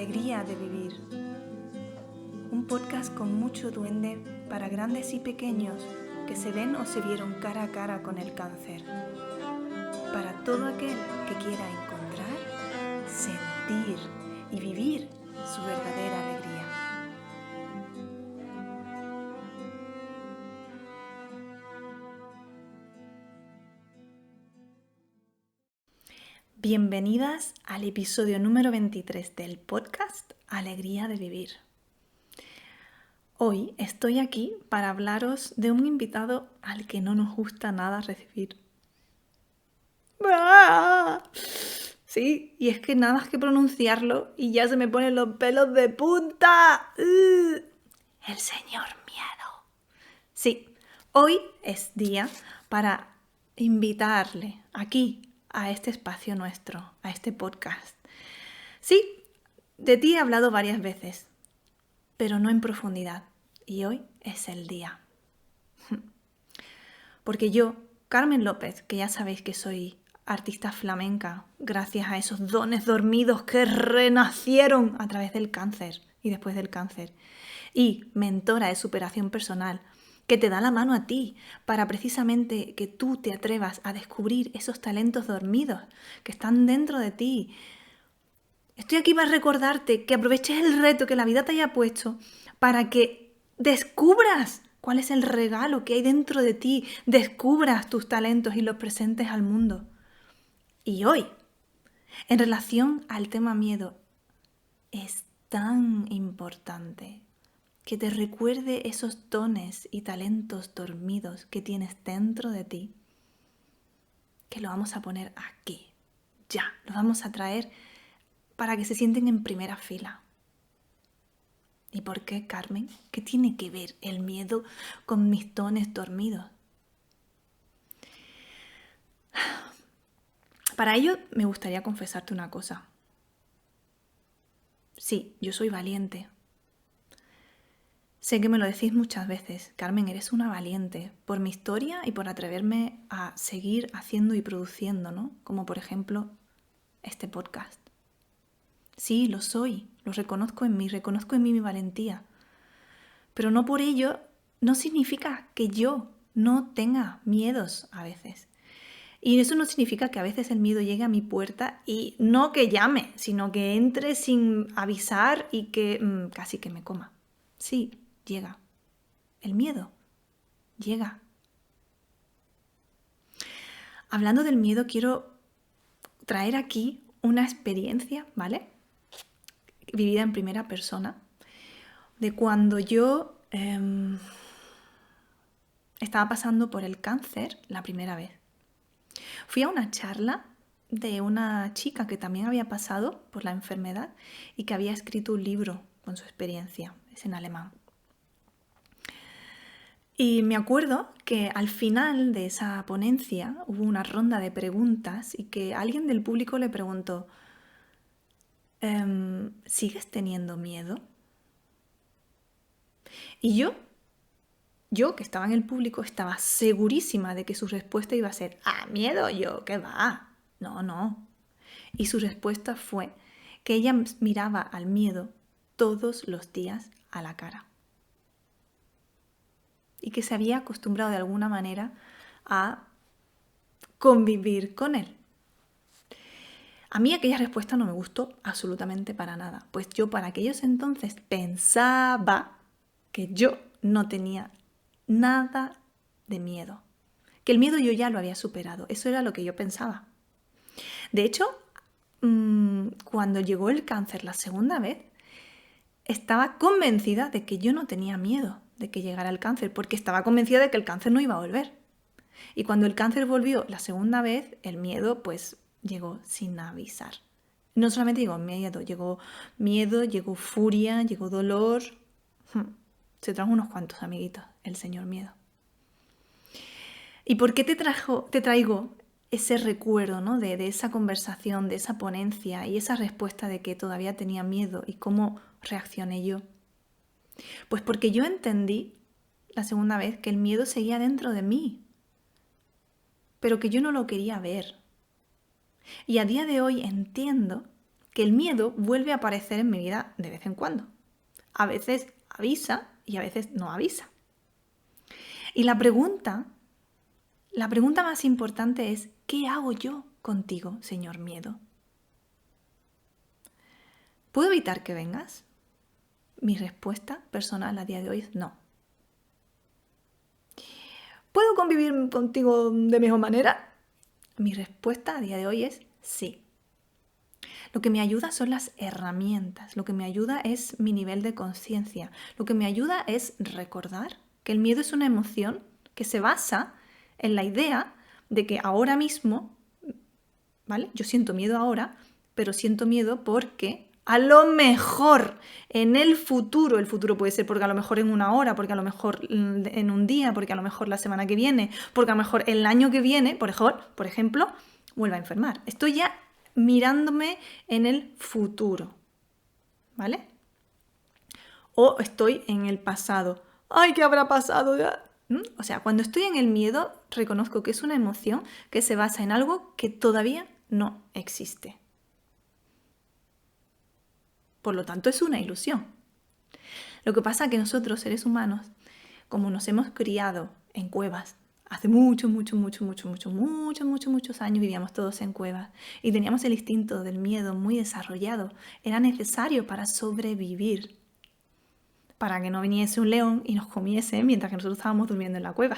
Alegría de vivir. Un podcast con mucho duende para grandes y pequeños que se ven o se vieron cara a cara con el cáncer. Para todo aquel que quiera encontrar, sentir y vivir su verdadera alegría. Bienvenidas al episodio número 23 del podcast Alegría de Vivir. Hoy estoy aquí para hablaros de un invitado al que no nos gusta nada recibir. ¡Ah! Sí, y es que nada más que pronunciarlo y ya se me ponen los pelos de punta. El señor miedo. Sí, hoy es día para invitarle aquí a este espacio nuestro, a este podcast. Sí, de ti he hablado varias veces, pero no en profundidad. Y hoy es el día. Porque yo, Carmen López, que ya sabéis que soy artista flamenca, gracias a esos dones dormidos que renacieron a través del cáncer y después del cáncer, y mentora de superación personal, que te da la mano a ti para precisamente que tú te atrevas a descubrir esos talentos dormidos que están dentro de ti. Estoy aquí para recordarte que aproveches el reto que la vida te haya puesto para que descubras cuál es el regalo que hay dentro de ti, descubras tus talentos y los presentes al mundo. Y hoy, en relación al tema miedo, es tan importante que te recuerde esos dones y talentos dormidos que tienes dentro de ti, que lo vamos a poner aquí, ya, lo vamos a traer para que se sienten en primera fila. ¿Y por qué, Carmen? ¿Qué tiene que ver el miedo con mis dones dormidos? Para ello me gustaría confesarte una cosa. Sí, yo soy valiente. Sé que me lo decís muchas veces, Carmen, eres una valiente, por mi historia y por atreverme a seguir haciendo y produciendo, ¿no? Como por ejemplo este podcast. Sí, lo soy, lo reconozco en mí mi valentía. Pero no por ello, no significa que yo no tenga miedos a veces. Y eso no significa que a veces el miedo llegue a mi puerta y no que llame, sino que entre sin avisar y que casi que me coma. Sí, llega. El miedo llega. Hablando del miedo, quiero traer aquí una experiencia, ¿vale? Vivida en primera persona, de cuando yo estaba pasando por el cáncer la primera vez. Fui a una charla de una chica que también había pasado por la enfermedad y que había escrito un libro con su experiencia, es en alemán. Y me acuerdo que al final de esa ponencia hubo una ronda de preguntas y que alguien del público le preguntó, ¿sigues teniendo miedo? Y yo que estaba en el público, estaba segurísima de que su respuesta iba a ser, miedo yo, ¿qué va? No. Y su respuesta fue que ella miraba al miedo todos los días a la cara. Y que se había acostumbrado de alguna manera a convivir con él. A mí aquella respuesta no me gustó absolutamente para nada, pues yo para aquellos entonces pensaba que yo no tenía nada de miedo, que el miedo yo ya lo había superado, eso era lo que yo pensaba. De hecho, cuando llegó el cáncer la segunda vez, estaba convencida de que yo no tenía miedo de que llegara el cáncer, porque estaba convencida de que el cáncer no iba a volver. Y cuando el cáncer volvió la segunda vez, el miedo pues llegó sin avisar. No solamente llegó miedo, llegó furia, llegó dolor. Se trajo unos cuantos amiguitos, el señor miedo. ¿Y por qué te traigo ese recuerdo, ¿no? de esa conversación, de esa ponencia y esa respuesta de que todavía tenía miedo y cómo reaccioné yo? Pues porque yo entendí la segunda vez que el miedo seguía dentro de mí, pero que yo no lo quería ver. Y a día de hoy entiendo que el miedo vuelve a aparecer en mi vida de vez en cuando. A veces avisa y a veces no avisa. Y la pregunta más importante es, ¿qué hago yo contigo, señor miedo? ¿Puedo evitar que vengas? Mi respuesta personal a día de hoy es no. ¿Puedo convivir contigo de mejor manera? Mi respuesta a día de hoy es sí. Lo que me ayuda son las herramientas, lo que me ayuda es mi nivel de conciencia, lo que me ayuda es recordar que el miedo es una emoción que se basa en la idea de que ahora mismo, ¿vale? Yo siento miedo ahora, pero siento miedo porque a lo mejor en el futuro puede ser porque a lo mejor en una hora, porque a lo mejor en un día, porque a lo mejor la semana que viene, porque a lo mejor el año que viene, por ejemplo, vuelva a enfermar. Estoy ya mirándome en el futuro, ¿vale? O estoy en el pasado. ¡Ay, qué habrá pasado ya! O sea, cuando estoy en el miedo, reconozco que es una emoción que se basa en algo que todavía no existe. Por lo tanto, es una ilusión. Lo que pasa es que nosotros, seres humanos, como nos hemos criado en cuevas, hace muchos años vivíamos todos en cuevas y teníamos el instinto del miedo muy desarrollado. Era necesario para sobrevivir, para que no viniese un león y nos comiese mientras que nosotros estábamos durmiendo en la cueva.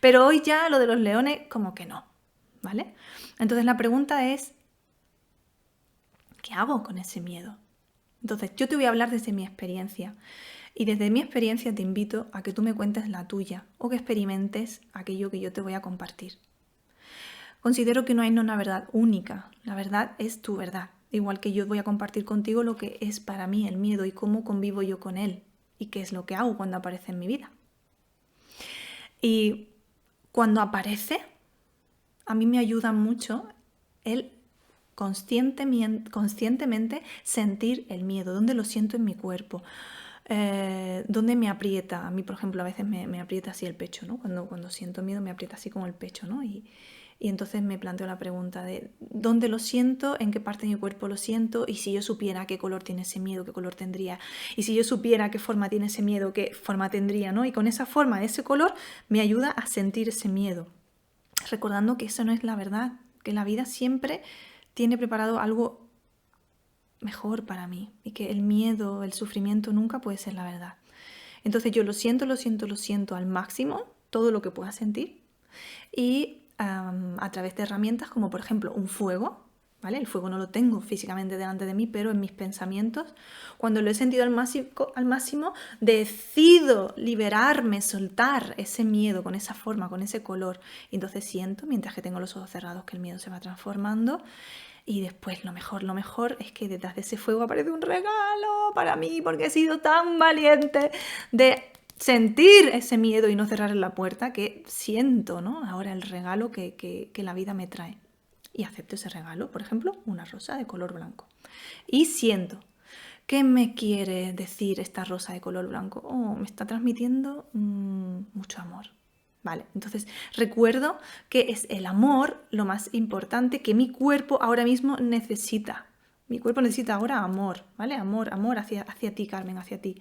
Pero hoy ya lo de los leones como que no, ¿vale? Entonces la pregunta es, ¿qué hago con ese miedo? Entonces yo te voy a hablar desde mi experiencia. Y desde mi experiencia te invito a que tú me cuentes la tuya o que experimentes aquello que yo te voy a compartir. Considero que no hay una verdad única, la verdad es tu verdad. Igual que yo voy a compartir contigo lo que es para mí el miedo y cómo convivo yo con él y qué es lo que hago cuando aparece en mi vida. Y cuando aparece, a mí me ayuda mucho el conscientemente sentir el miedo, dónde lo siento en mi cuerpo. Dónde me aprieta. A mí, por ejemplo, a veces me aprieta así el pecho, ¿no? Cuando siento miedo me aprieta así como el pecho, ¿no? Y entonces me planteo la pregunta de ¿dónde lo siento? ¿En qué parte de mi cuerpo lo siento? Y si yo supiera qué color tiene ese miedo, qué color tendría. Y si yo supiera qué forma tiene ese miedo, qué forma tendría, ¿no? Y con esa forma, ese color, me ayuda a sentir ese miedo. Recordando que eso no es la verdad, que la vida siempre tiene preparado algo mejor para mí y que el miedo, el sufrimiento nunca puede ser la verdad. Entonces yo lo siento al máximo, todo lo que pueda sentir y a través de herramientas como por ejemplo un fuego, ¿vale? El fuego no lo tengo físicamente delante de mí, pero en mis pensamientos, cuando lo he sentido al máximo, decido liberarme, soltar ese miedo con esa forma, con ese color. Y entonces siento, mientras que tengo los ojos cerrados, que el miedo se va transformando. Y después lo mejor es que detrás de ese fuego aparece un regalo para mí, porque he sido tan valiente de sentir ese miedo y no cerrar la puerta, que siento, ¿no? Ahora el regalo que la vida me trae. Y acepto ese regalo, por ejemplo, una rosa de color blanco. Y siento, ¿qué me quiere decir esta rosa de color blanco? Oh, me está transmitiendo mucho amor. Vale, entonces recuerdo que es el amor lo más importante que mi cuerpo ahora mismo necesita. Mi cuerpo necesita ahora amor, ¿vale? Amor hacia ti, Carmen, hacia ti.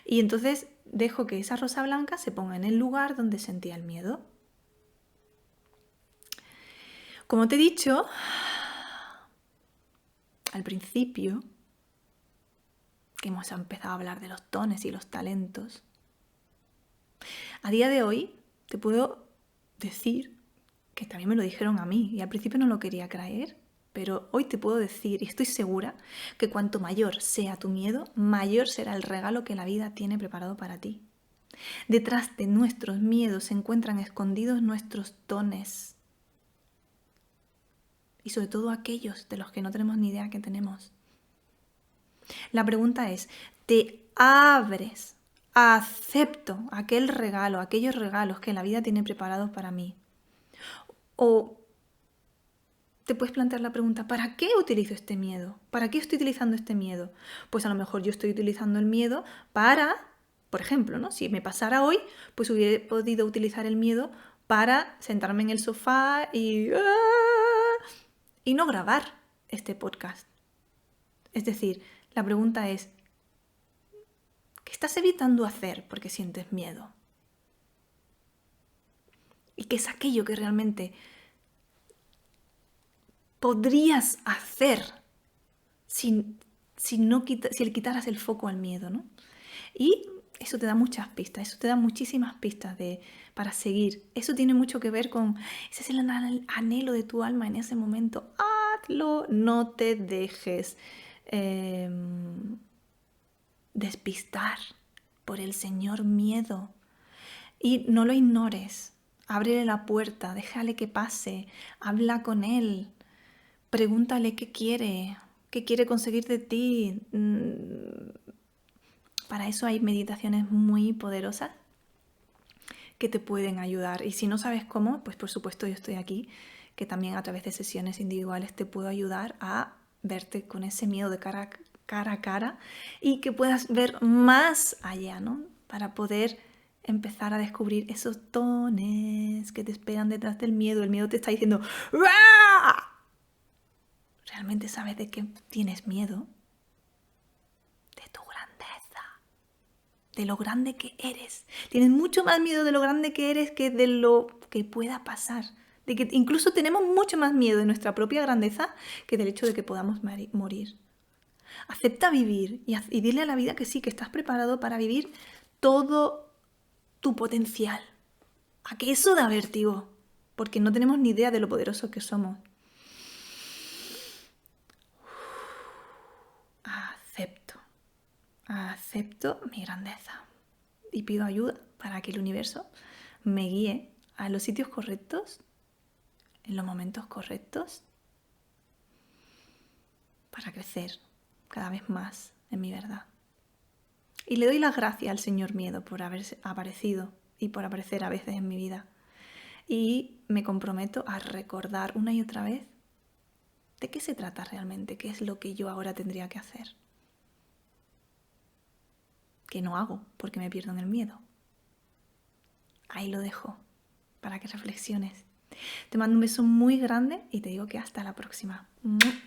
Y entonces dejo que esa rosa blanca se ponga en el lugar donde sentía el miedo. Como te he dicho al principio, que hemos empezado a hablar de los dones y los talentos, a día de hoy te puedo decir que también me lo dijeron a mí y al principio no lo quería creer, pero hoy te puedo decir y estoy segura que cuanto mayor sea tu miedo, mayor será el regalo que la vida tiene preparado para ti. Detrás de nuestros miedos se encuentran escondidos nuestros dones y sobre todo aquellos de los que no tenemos ni idea que tenemos. La pregunta es, ¿te abres? ¿Acepto aquel regalo, aquellos regalos que la vida tiene preparados para mí? O te puedes plantear la pregunta, ¿para qué utilizo este miedo? ¿Para qué estoy utilizando este miedo? Pues a lo mejor yo estoy utilizando el miedo para, por ejemplo, ¿no? Si me pasara hoy, pues hubiera podido utilizar el miedo para sentarme en el sofá y no grabar este podcast. Es decir, la pregunta es, ¿qué estás evitando hacer porque sientes miedo? ¿Y qué es aquello que realmente podrías hacer si le quitaras el foco al miedo, ¿no? Y eso te da muchas pistas, eso te da muchísimas pistas para seguir. Eso tiene mucho que ver con, ese es el anhelo de tu alma en ese momento. Hazlo, no te dejes despistar por el señor miedo. Y no lo ignores, ábrele la puerta, déjale que pase, habla con él, pregúntale qué quiere conseguir de ti. Para eso hay meditaciones muy poderosas que te pueden ayudar. Y si no sabes cómo, pues por supuesto yo estoy aquí, que también a través de sesiones individuales te puedo ayudar a verte con ese miedo de cara a cara y que puedas ver más allá, ¿no? Para poder empezar a descubrir esos dones que te esperan detrás del miedo. El miedo te está diciendo ¡ah! ¿Realmente sabes de qué tienes miedo? De tu grandeza, de lo grande que eres. Tienes mucho más miedo de lo grande que eres que de lo que pueda pasar. De que incluso tenemos mucho más miedo de nuestra propia grandeza que del hecho de que podamos morir. Acepta vivir y dile a la vida que sí, que estás preparado para vivir todo tu potencial. A que eso da vértigo, porque no tenemos ni idea de lo poderosos que somos. Acepto mi grandeza y pido ayuda para que el universo me guíe a los sitios correctos, en los momentos correctos, para crecer cada vez más en mi verdad. Y le doy las gracias al Señor Miedo por haber aparecido y por aparecer a veces en mi vida. Y me comprometo a recordar una y otra vez de qué se trata realmente, qué es lo que yo ahora tendría que hacer. Que no hago porque me pierdo en el miedo. Ahí lo dejo para que reflexiones. Te mando un beso muy grande y te digo que hasta la próxima.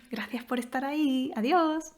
Gracias por estar ahí. Adiós.